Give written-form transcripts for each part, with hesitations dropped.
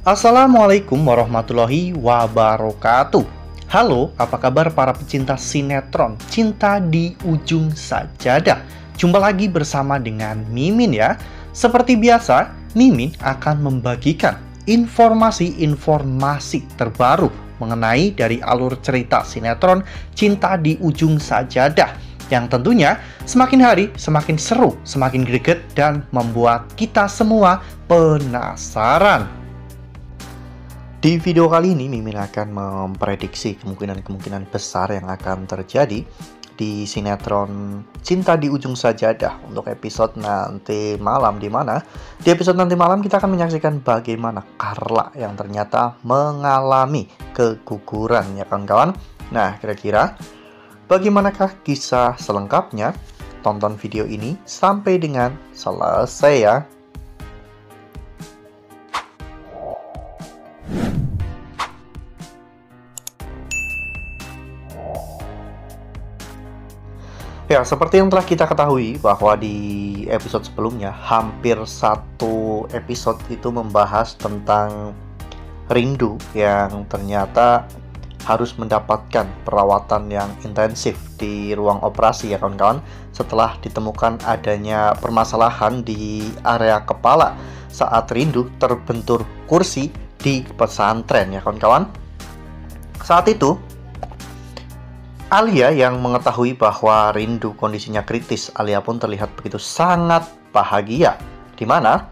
Assalamualaikum warahmatullahi wabarakatuh. Halo, apa kabar para pecinta sinetron Cinta di Ujung Sajadah? Jumpa lagi bersama dengan Mimin ya. Seperti biasa, Mimin akan membagikan informasi-informasi terbaru mengenai dari alur cerita sinetron Cinta di Ujung Sajadah, yang tentunya semakin hari semakin seru, semakin greget, dan membuat kita semua penasaran. Di video kali ini, Mimin akan memprediksi kemungkinan-kemungkinan besar yang akan terjadi di sinetron Cinta di Ujung Sajadah untuk episode nanti malam, di mana di episode nanti malam kita akan menyaksikan bagaimana Carla yang ternyata mengalami keguguran, ya kawan-kawan. Nah, kira-kira bagaimanakah kisah selengkapnya? Tonton video ini sampai dengan selesai ya. Ya, seperti yang telah kita ketahui bahwa di episode sebelumnya hampir satu episode itu membahas tentang Rindu yang ternyata harus mendapatkan perawatan yang intensif di ruang operasi ya kawan-kawan, setelah ditemukan adanya permasalahan di area kepala saat Rindu terbentur kursi di pesantren ya kawan-kawan. Saat itu Alia yang mengetahui bahwa Rindu kondisinya kritis, Alia pun terlihat begitu sangat bahagia, di mana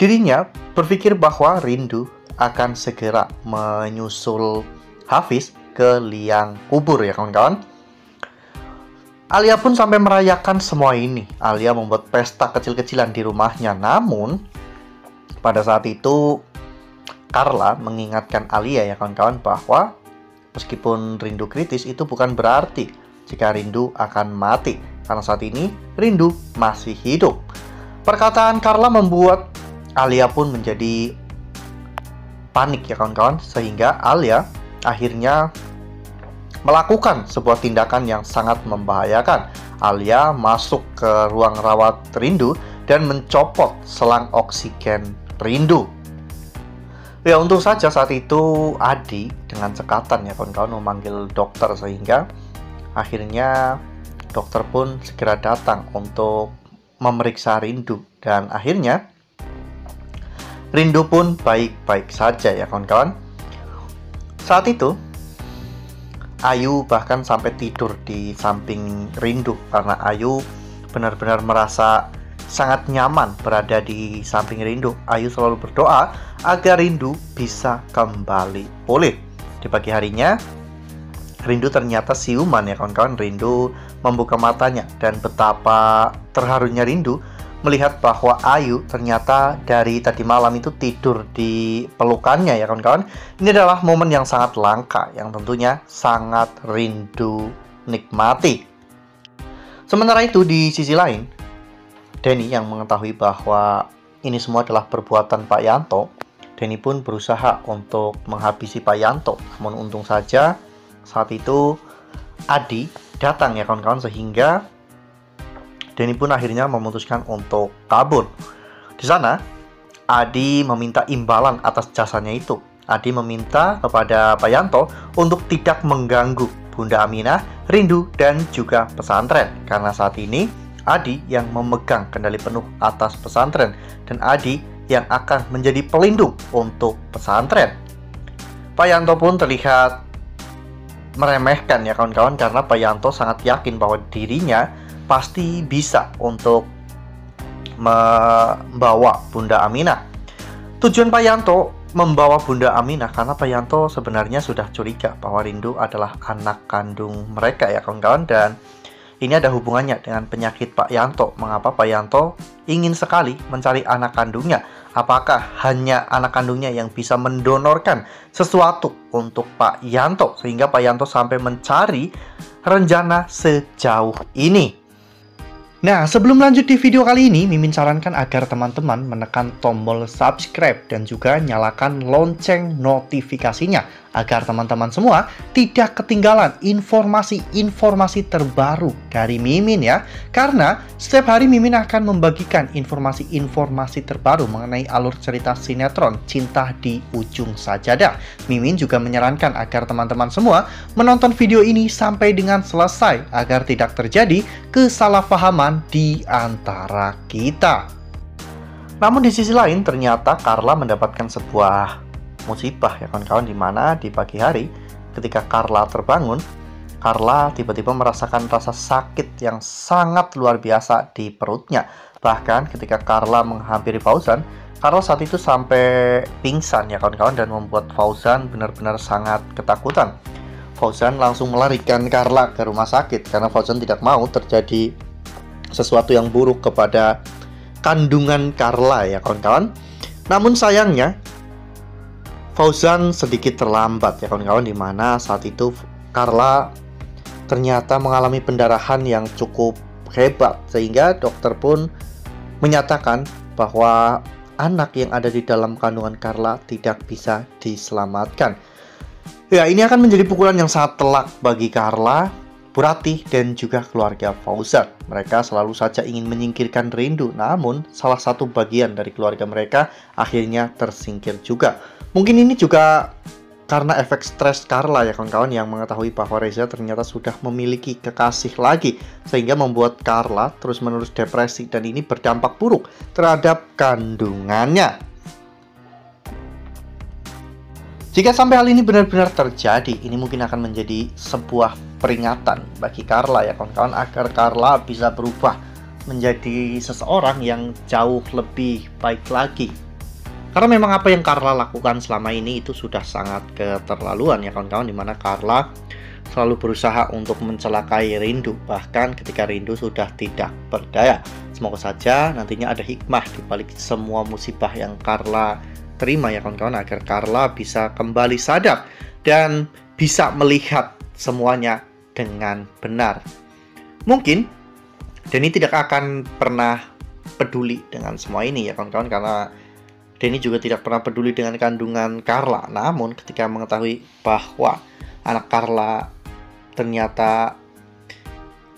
dirinya berpikir bahwa Rindu akan segera menyusul Hafiz ke liang kubur ya kawan-kawan. Alia pun sampai merayakan semua ini. Alia membuat pesta kecil-kecilan di rumahnya. Namun pada saat itu Carla mengingatkan Alia ya kawan-kawan bahwa meskipun Rindu kritis itu bukan berarti jika Rindu akan mati, karena saat ini Rindu masih hidup. Perkataan Carla membuat Alia pun menjadi panik ya kawan-kawan, sehingga Alia akhirnya melakukan sebuah tindakan yang sangat membahayakan. Alia masuk ke ruang rawat Rindu dan mencopot selang oksigen Rindu. Ya, untung saja saat itu Adi dengan cekatan ya kawan-kawan memanggil dokter, sehingga akhirnya dokter pun segera datang untuk memeriksa Rindu, dan akhirnya Rindu pun baik-baik saja ya kawan-kawan. Saat itu Ayu bahkan sampai tidur di samping Rindu karena Ayu benar-benar merasa sangat nyaman berada di samping Rindu. Ayu selalu berdoa agar Rindu bisa kembali pulih. Di pagi harinya, Rindu ternyata siuman ya kawan-kawan. Rindu membuka matanya, dan betapa terharunya Rindu melihat bahwa Ayu ternyata dari tadi malam itu tidur di pelukannya ya kawan-kawan. Ini adalah momen yang sangat langka, yang tentunya sangat Rindu nikmati. Sementara itu di sisi lain, Denny yang mengetahui bahwa ini semua adalah perbuatan Pak Yanto, Denny pun berusaha untuk menghabisi Pak Yanto. Namun untung saja saat itu Adi datang ya kawan-kawan, sehingga Denny pun akhirnya memutuskan untuk kabur. Di sana Adi meminta imbalan atas jasanya itu. Adi meminta kepada Pak Yanto untuk tidak mengganggu Bunda Aminah, Rindu, dan juga pesantren, karena saat ini Adi yang memegang kendali penuh atas pesantren, dan Adi yang akan menjadi pelindung untuk pesantren. Pak Yanto pun terlihat meremehkan ya kawan-kawan, karena Pak Yanto sangat yakin bahwa dirinya pasti bisa untuk membawa Bunda Aminah. Tujuan Pak Yanto membawa Bunda Aminah karena Pak Yanto sebenarnya sudah curiga bahwa Rindu adalah anak kandung mereka ya kawan-kawan, dan ini ada hubungannya dengan penyakit Pak Yanto. Mengapa Pak Yanto ingin sekali mencari anak kandungnya? Apakah hanya anak kandungnya yang bisa mendonorkan sesuatu untuk Pak Yanto, sehingga Pak Yanto sampai mencari rencana sejauh ini? Nah, sebelum lanjut di video kali ini, Mimin sarankan agar teman-teman menekan tombol subscribe dan juga nyalakan lonceng notifikasinya agar teman-teman semua tidak ketinggalan informasi-informasi terbaru dari Mimin ya. Karena setiap hari Mimin akan membagikan informasi-informasi terbaru mengenai alur cerita sinetron Cinta di Ujung Sajadah. Mimin juga menyarankan agar teman-teman semua menonton video ini sampai dengan selesai agar tidak terjadi kesalahpahaman di antara kita. Namun di sisi lain ternyata Carla mendapatkan sebuah musibah ya kawan-kawan, di mana di pagi hari ketika Carla terbangun, Carla tiba-tiba merasakan rasa sakit yang sangat luar biasa di perutnya. Bahkan ketika Carla menghampiri Fauzan, Carla saat itu sampai pingsan ya kawan-kawan, dan membuat Fauzan benar-benar sangat ketakutan. Fauzan langsung melarikan Carla ke rumah sakit karena Fauzan tidak mau terjadi sesuatu yang buruk kepada kandungan Carla ya kawan-kawan. Namun sayangnya Fauzan sedikit terlambat ya kawan-kawan, di mana saat itu Carla ternyata mengalami pendarahan yang cukup hebat sehingga dokter pun menyatakan bahwa anak yang ada di dalam kandungan Carla tidak bisa diselamatkan. Ya, ini akan menjadi pukulan yang sangat telak bagi Carla, Bu Ratih, dan juga keluarga Fauzan. Mereka selalu saja ingin menyingkirkan Rindu, namun salah satu bagian dari keluarga mereka akhirnya tersingkir juga. Mungkin ini juga karena efek stres Carla ya kawan-kawan, yang mengetahui bahwa Reza ternyata sudah memiliki kekasih lagi, sehingga membuat Carla terus-menerus depresi, dan ini berdampak buruk terhadap kandungannya. Jika sampai hal ini benar-benar terjadi, ini mungkin akan menjadi sebuah peringatan bagi Carla ya kawan-kawan, agar Carla bisa berubah menjadi seseorang yang jauh lebih baik lagi. Karena memang apa yang Carla lakukan selama ini itu sudah sangat keterlaluan ya kawan-kawan, dimana Carla selalu berusaha untuk mencelakai Rindu, bahkan ketika Rindu sudah tidak berdaya. Semoga saja nantinya ada hikmah di balik semua musibah yang Carla terima ya kawan-kawan, agar Carla bisa kembali sadar dan bisa melihat semuanya dengan benar. Mungkin Denny tidak akan pernah peduli dengan semua ini ya kawan-kawan, karena Denny juga tidak pernah peduli dengan kandungan Carla. Namun ketika mengetahui bahwa anak Carla ternyata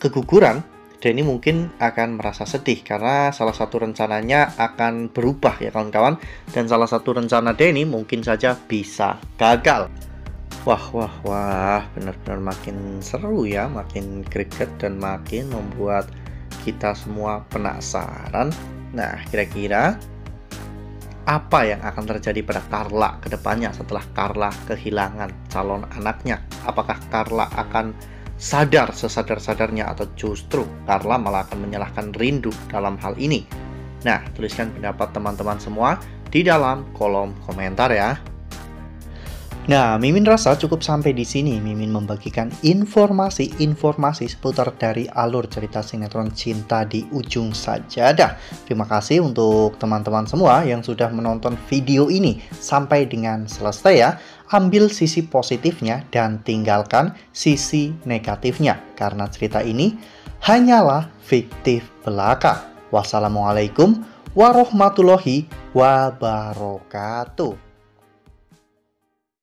keguguran, Denny mungkin akan merasa sedih karena salah satu rencananya akan berubah ya kawan-kawan. Dan salah satu rencana Denny mungkin saja bisa gagal. Wah, benar-benar makin seru ya, makin greget dan makin membuat kita semua penasaran. Nah, kira-kira apa yang akan terjadi pada Carla ke depannya setelah Carla kehilangan calon anaknya? Apakah Carla akan sadar sesadar-sadarnya, atau justru Carla malah akan menyalahkan Rindu dalam hal ini? Nah, tuliskan pendapat teman-teman semua di dalam kolom komentar ya. Nah, Mimin rasa cukup sampai di sini. Mimin membagikan informasi-informasi seputar dari alur cerita sinetron Cinta di Ujung Sajadah. Terima kasih untuk teman-teman semua yang sudah menonton video ini sampai dengan selesai ya. Ambil sisi positifnya dan tinggalkan sisi negatifnya, karena cerita ini hanyalah fiktif belaka. Wassalamualaikum warahmatullahi wabarakatuh.